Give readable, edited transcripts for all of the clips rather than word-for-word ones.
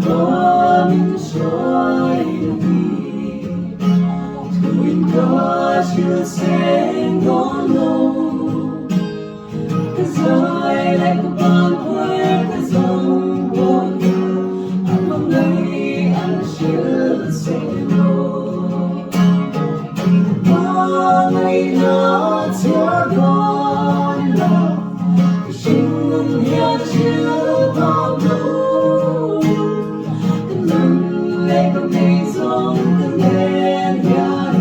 밤이 shine Doing what you say, don't know 'Cause I like a bonfire, 'cause I'm born I'm a lady and I should say no hmangaihna you're gone love Sinh nhớ chưa bao lâu Từng lần lệ có ngày giông từng đêm nhai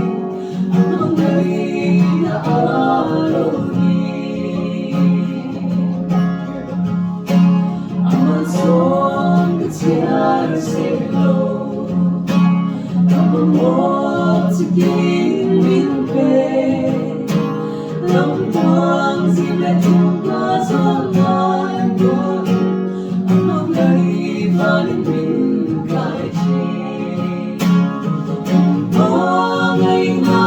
hmangaihna Aman song ketiar selo Aman walk together in bed Lòng quang dìm lại chung qua gió lan buồn Aman đây và đến mình cài chi hmangaihna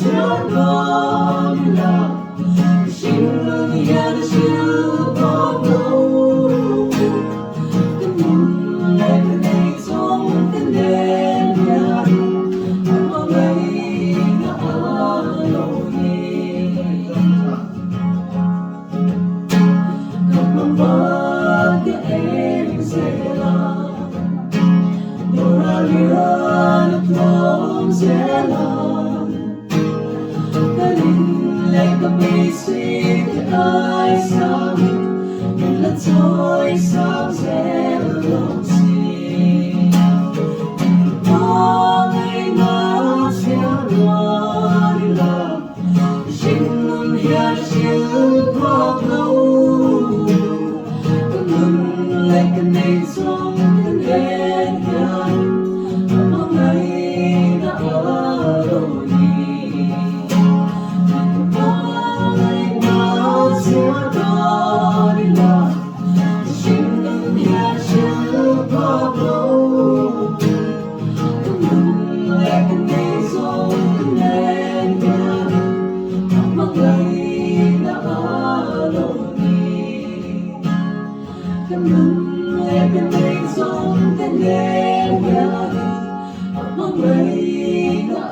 you're gone love Sinh luôn nhớ chưa bao lâu Từng lần lệ có ngày giông từng đêm nhai hmangaihna Kapag em sẽ làm Nora lian at lom sẽ làm Cái đình lại có basic ai sao Nhưng là thôi sao sẽ lòng xin hmangaihna you're gone love Sinh luôn nhớ chưa bao lâu Like a name song in the head hmangaihna you're gone love Sinh luôn nhớ chưa bao lâu Like a name song in the head hmangaihna Like a name song in the head hmangaihna